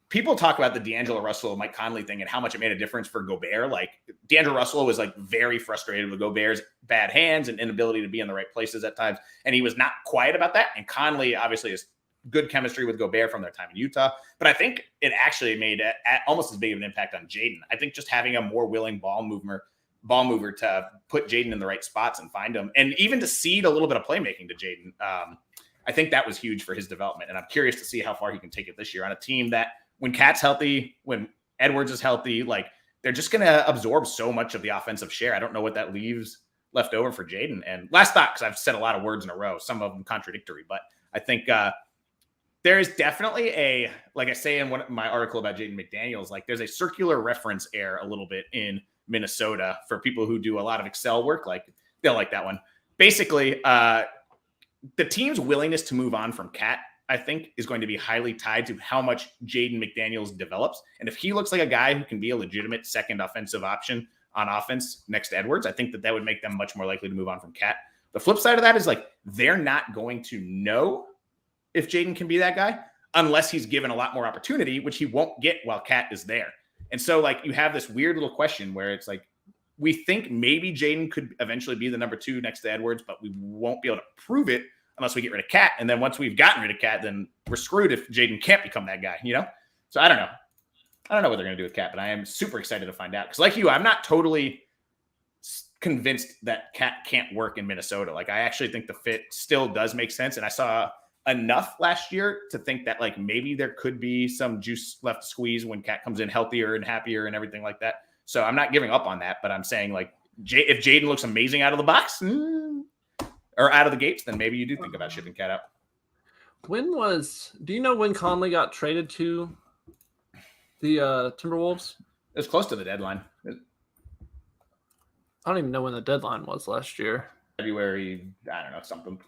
people talk about the D'Angelo Russell, Mike Conley thing and how much it made a difference for Gobert. Like, D'Angelo Russell was like very frustrated with Gobert's bad hands and inability to be in the right places at times. And he was not quiet about that. And Conley obviously has good chemistry with Gobert from their time in Utah. But I think it actually made almost as big of an impact on Jaden. I think just having a more willing ball mover to put Jaden in the right spots and find him, and even to seed a little bit of playmaking to Jaden. I think that was huge for his development. And I'm curious to see how far he can take it this year on a team that, when Cat's healthy, when Edwards is healthy, like, they're just going to absorb so much of the offensive share. I don't know what that leaves left over for Jaden. And last thought, because I've said a lot of words in a row, some of them contradictory, but I think there is definitely like I say in my article about Jaden McDaniels, like there's a circular reference error a little bit in Minnesota for people who do a lot of Excel work. Like, they'll like that one. Basically, the team's willingness to move on from Cat, I think, is going to be highly tied to how much Jaden McDaniels develops. And if he looks like a guy who can be a legitimate second offensive option on offense next to Edwards, I think that would make them much more likely to move on from Cat. The flip side of that is like they're not going to know if Jaden can be that guy unless he's given a lot more opportunity, which he won't get while Cat is there. And so like you have this weird little question where it's like, we think maybe Jaden could eventually be the number 2 next to Edwards, but we won't be able to prove it unless we get rid of Cat. And then once we've gotten rid of Cat, then we're screwed if Jaden can't become that guy, you know? So I don't know. I don't know what they're going to do with Cat, but I am super excited to find out. Because like you, I'm not totally convinced that Cat can't work in Minnesota. Like I actually think the fit still does make sense. And I saw enough last year to think that like maybe there could be some juice left to squeeze when Cat comes in healthier and happier and everything like that. So I'm not giving up on that, but I'm saying like if Jaden looks amazing out of the box or out of the gates, then maybe you do think about shipping Cat out. Do you know when Conley got traded to the Timberwolves? It was close to the deadline. I don't even know when the deadline was last year. February, I don't know, something.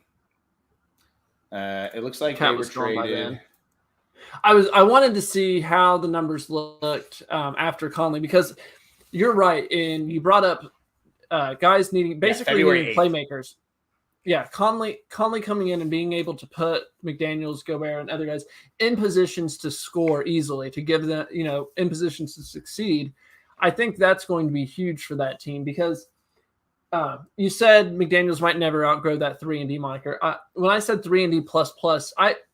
It looks like Cat they were was gone by traded. then. I wanted to see how the numbers looked after Conley, because you're right, and you brought up guys needing needing playmakers. Yeah, Conley coming in and being able to put McDaniels, Gobert, and other guys in positions to score easily, to give them, in positions to succeed. I think that's going to be huge for that team, because you said McDaniels might never outgrow that 3-and-D moniker. When I said 3-and-D plus,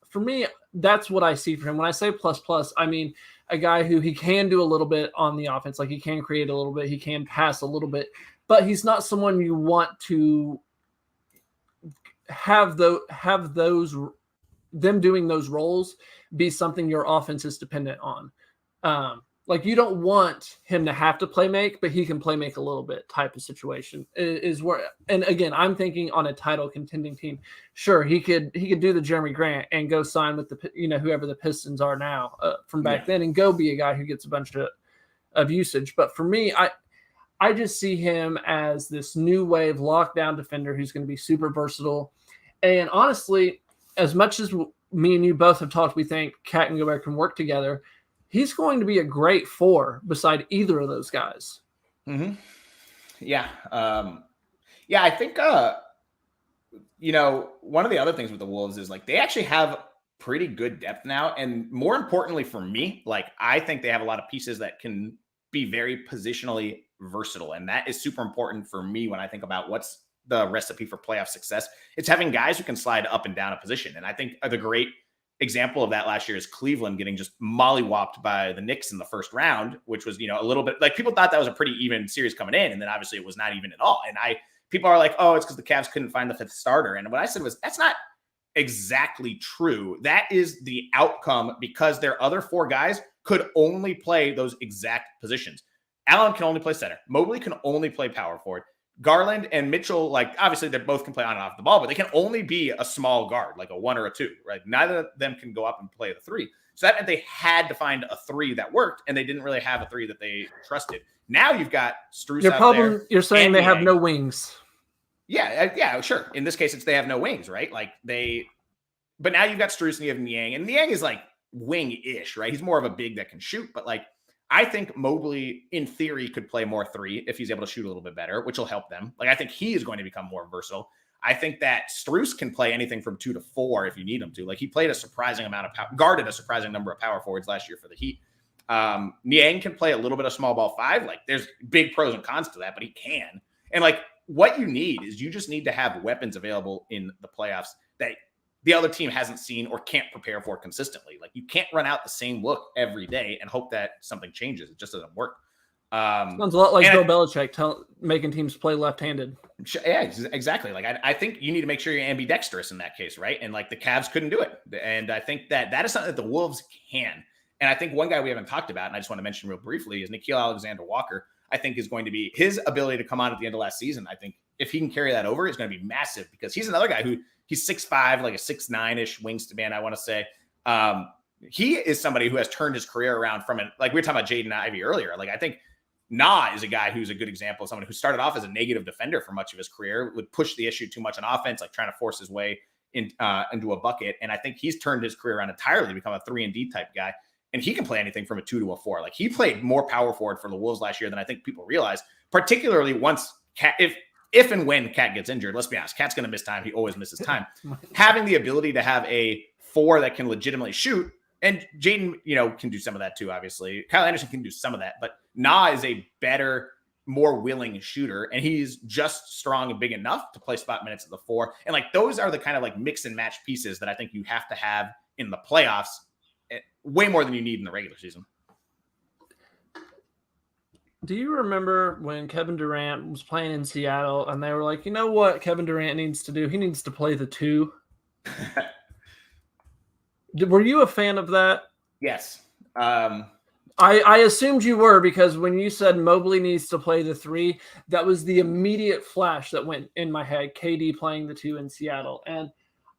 for me, that's what I see for him. When I say plus, I mean a guy who he can do a little bit on the offense, like he can create a little bit, he can pass a little bit, but he's not someone you want to have those them doing those roles be something your offense is dependent on. Like you don't want him to have to play make, but he can play make a little bit type of situation is where. And again, I'm thinking on a title contending team. Sure, he could do the Jeremy Grant and go sign with the whoever the Pistons are now from back then, and go be a guy who gets a bunch of usage. But for me, I just see him as this new wave lockdown defender who's going to be super versatile. And honestly, as much as me and you both have talked, we think Cat and Gobert can work together. He's going to be a great 4 beside either of those guys. Mm-hmm. Yeah. I think, one of the other things with the Wolves is like they actually have pretty good depth now. And more importantly for me, like I think they have a lot of pieces that can be very positionally versatile. And that is super important for me when I think about what's the recipe for playoff success. It's having guys who can slide up and down a position. And I think the great example of that last year is Cleveland getting just mollywopped by the Knicks in the first round, which was, a little bit like people thought that was a pretty even series coming in. And then obviously it was not even at all. And people are like, oh, it's because the Cavs couldn't find the 5th starter. And what I said was, that's not exactly true. That is the outcome because their other 4 guys could only play those exact positions. Allen can only play center. Mobley can only play power forward. Garland and Mitchell, like obviously they both can play on and off the ball, but they can only be a small guard, like a 1 or a 2, right? Neither of them can go up and play the 3. So that meant they had to find a 3 that worked, and they didn't really have a 3 that they trusted. Now you've got Strus out there. You're saying they have no wings. Yeah, sure. In this case, they have no wings, right? But now you've got Strus and you have Niang, and Niang is like wing-ish, right? He's more of a big that can shoot, but like I think Mobley, in theory, could play more 3 if he's able to shoot a little bit better, which will help them. Like, I think he is going to become more versatile. I think that Strus can play anything from 2 to 4 if you need him to. Like, he played a surprising amount of guarded a surprising number of power forwards last year for the Heat. Niang can play a little bit of small ball 5. Like, there's big pros and cons to that, but he can. And, like, what you need is you just need to have weapons available in the playoffs that the other team hasn't seen or can't prepare for consistently. Like you can't run out the same look every day and hope that something changes. It just doesn't work. Sounds a lot like Bill Belichick making teams play left-handed. Yeah, exactly. Like I think you need to make sure you're ambidextrous in that case, right? And like the Cavs couldn't do it. And I think that is something that the Wolves can. And I think one guy we haven't talked about, and I just want to mention real briefly, is Nickeil Alexander-Walker. I think is going to be his ability to come on at the end of last season. I think if he can carry that over, it's going to be massive because he's another guy who he's 6'5", like a 6'9"-ish wingspan, I want to say. He is somebody who has turned his career around from like we were talking about Jaden Ivey earlier. Like I think Na is a guy who's a good example of someone who started off as a negative defender for much of his career, would push the issue too much on offense, like trying to force his way into a bucket. And I think he's turned his career around entirely to become a 3-and-D type guy. and he can play anything from a 2 to a 4. Like he played more power forward for the Wolves last year than I think people realize, particularly once Cat, if and when Cat gets injured. Let's be honest, Cat's going to miss time. He always misses time. Having the ability to have a 4 that can legitimately shoot, and Jaden, can do some of that too, obviously. Kyle Anderson can do some of that, but Na is a better, more willing shooter, and he's just strong and big enough to play spot minutes at the 4. And like those are the kind of like mix and match pieces that I think you have to have in the playoffs, way more than you need in the regular season. Do you remember when Kevin Durant was playing in Seattle and they were like, you know what Kevin Durant needs to do? He needs to play the 2. Were you a fan of that? Yes. I assumed you were, because when you said Mobley needs to play the 3, that was the immediate flash that went in my head, KD playing the 2 in Seattle. And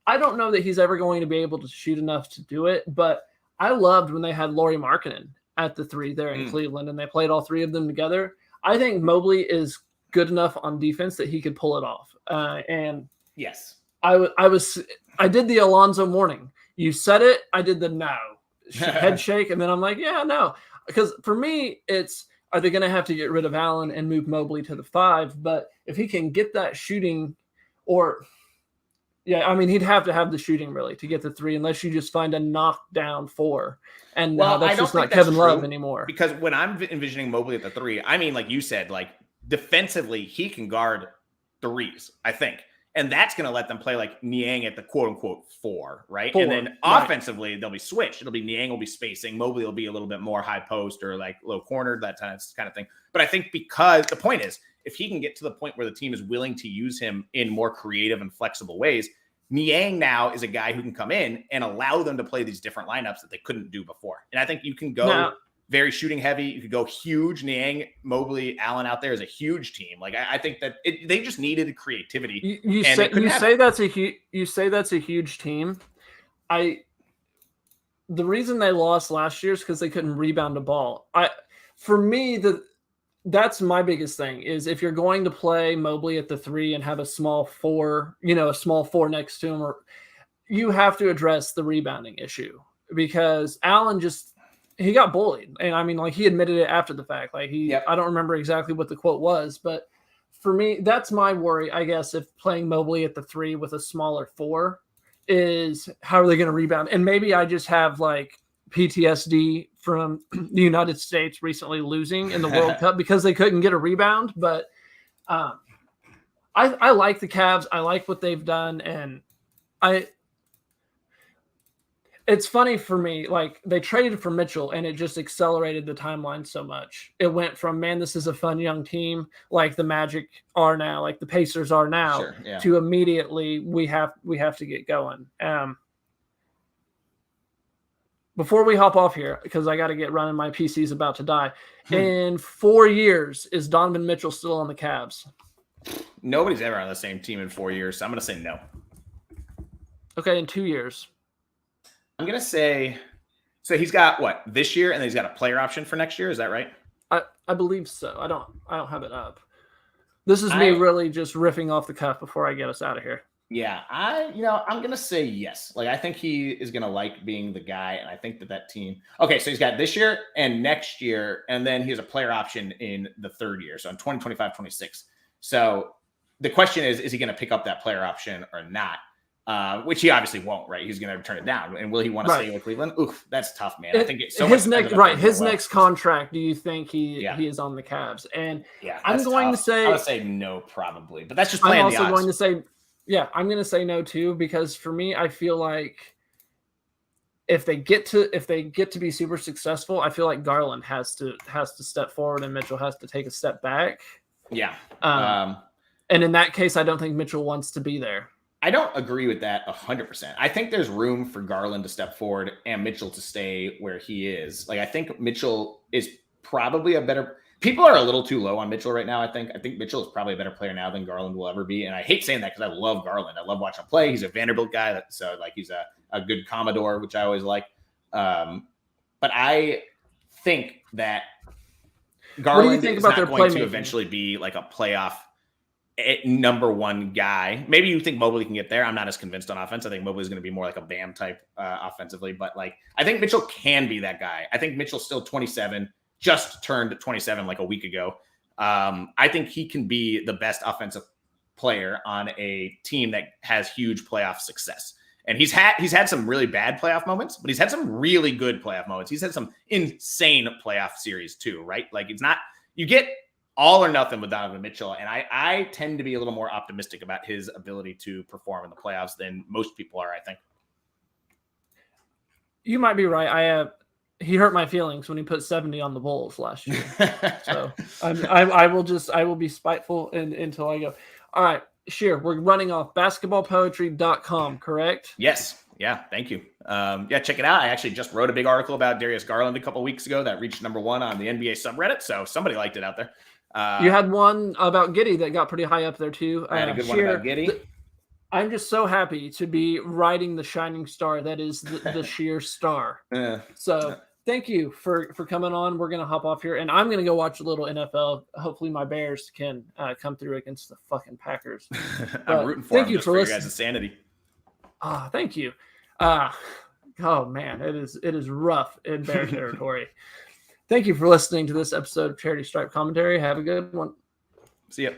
I don't know that he's ever going to be able to shoot enough to do it, but I loved when they had Lauri Markkanen at the 3 there in Cleveland, and they played all 3 of them together. I think Mobley is good enough on defense that he could pull it off. And yes, I did the Alonzo Mourning. You said it, I did the no head shake, and then I'm like, yeah, no. Because for me, it's, are they going to have to get rid of Allen and move Mobley to the 5? But if he can get that shooting, he'd have to have the shooting really to get the 3, unless you just find a knockdown 4. And that's just not Kevin Love anymore. Because when I'm envisioning Mobley at the 3, I mean, like you said, like defensively, he can guard 3s, I think. And that's going to let them play like Niang at the quote unquote 4, right? 4, and then offensively, they'll be switched. It'll be Niang will be spacing. Mobley will be a little bit more high post or like low cornered, that kind of thing. But I think because the point is, if he can get to the point where the team is willing to use him in more creative and flexible ways, Niang now is a guy who can come in and allow them to play these different lineups that they couldn't do before. And I think you can go very shooting heavy. You could go huge. Niang, Mobley, Allen out there is a huge team. Like I think that they just needed creativity. You say that's a huge team. The reason they lost last year is because they couldn't rebound the ball. For me, that's my biggest thing is if you're going to play Mobley at the 3 and have a small 4, a small 4 next to him, you have to address the rebounding issue, because Allen he got bullied. And I mean, like he admitted it after the fact. Like I don't remember exactly what the quote was, but for me, that's my worry, I guess, if playing Mobley at the 3 with a smaller 4 is how are they going to rebound? And maybe I just have like PTSD from the United States recently losing in the World Cup because they couldn't get a rebound. But I like the Cavs. I like what they've done. And it's funny for me, like they traded for Mitchell and it just accelerated the timeline so much. It went from, man, this is a fun young team like the Magic are now, like the Pacers are now, to immediately we have to get going. Before we hop off here, because I got to get running, my PC's about to die. In 4 years, is Donovan Mitchell still on the Cavs? Nobody's ever on the same team in 4 years, so I'm going to say no. Okay, in 2 years. I'm going to say, so he's got what, this year, and then he's got a player option for next year. Is that right? I believe so. I don't have it up. This is me really just riffing off the cuff before I get us out of here. Yeah, I'm going to say yes. Like, I think he is going to like being the guy, and I think that team. Okay, so he's got this year and next year, and then he has a player option in the 3rd year, so in 2025-26. So the question is he going to pick up that player option or not? Which he obviously won't, right? He's going to turn it down. And will he want to stay with Cleveland? Oof, that's tough, man. I think it's so his next contract. Do you think he is on the Cavs? And I'm going to say, I would say no, probably, but that's just playing the odds. I'm also going to say, I'm going to say no too, because for me, I feel like if they get to be super successful, I feel like Garland has to step forward and Mitchell has to take a step back. Yeah. And in that case, I don't think Mitchell wants to be there. I don't agree with that 100%. I think there's room for Garland to step forward and Mitchell to stay where he is. Like, I think Mitchell is probably a better – people are a little too low on Mitchell right now, I think. I think Mitchell is probably a better player now than Garland will ever be. And I hate saying that because I love Garland. I love watching him play. He's a Vanderbilt guy. So, like, he's a good Commodore, which I always like. But I think that Garland is not going to eventually be like a playoff number one guy. Maybe you think Mobley can get there. I'm not as convinced on offense. I think Mobley is going to be more like a Bam type offensively, but like I think Mitchell can be that guy. I think Mitchell's still 27, just turned 27 like a week ago. I think he can be the best offensive player on a team that has huge playoff success. And he's had some really bad playoff moments, but he's had some really good playoff moments. He's had some insane playoff series too, right? Like it's not, you get all or nothing with Donovan Mitchell. And I tend to be a little more optimistic about his ability to perform in the playoffs than most people are, I think. You might be right. He hurt my feelings when he put 70 on the Bulls last year. So I will be spiteful until I go. All right, Shearer, we're running off basketballpoetry.com, correct? Yes. Yeah. Thank you. Check it out. I actually just wrote a big article about Darius Garland a couple weeks ago that reached number 1 on the NBA subreddit. So somebody liked it out there. You had one about Giddey that got pretty high up there too. I had a good one about Giddey. I'm just so happy to be riding the shining star that is the Sheer star. Thank you for coming on. We're going to hop off here, and I'm going to go watch a little NFL. Hopefully my Bears can come through against the fucking Packers. I'm rooting for them just for your guys' sanity. Thank you. Oh, man, it is rough in Bear territory. Thank you for listening to this episode of Charity Stripe Commentary. Have a good one. See ya.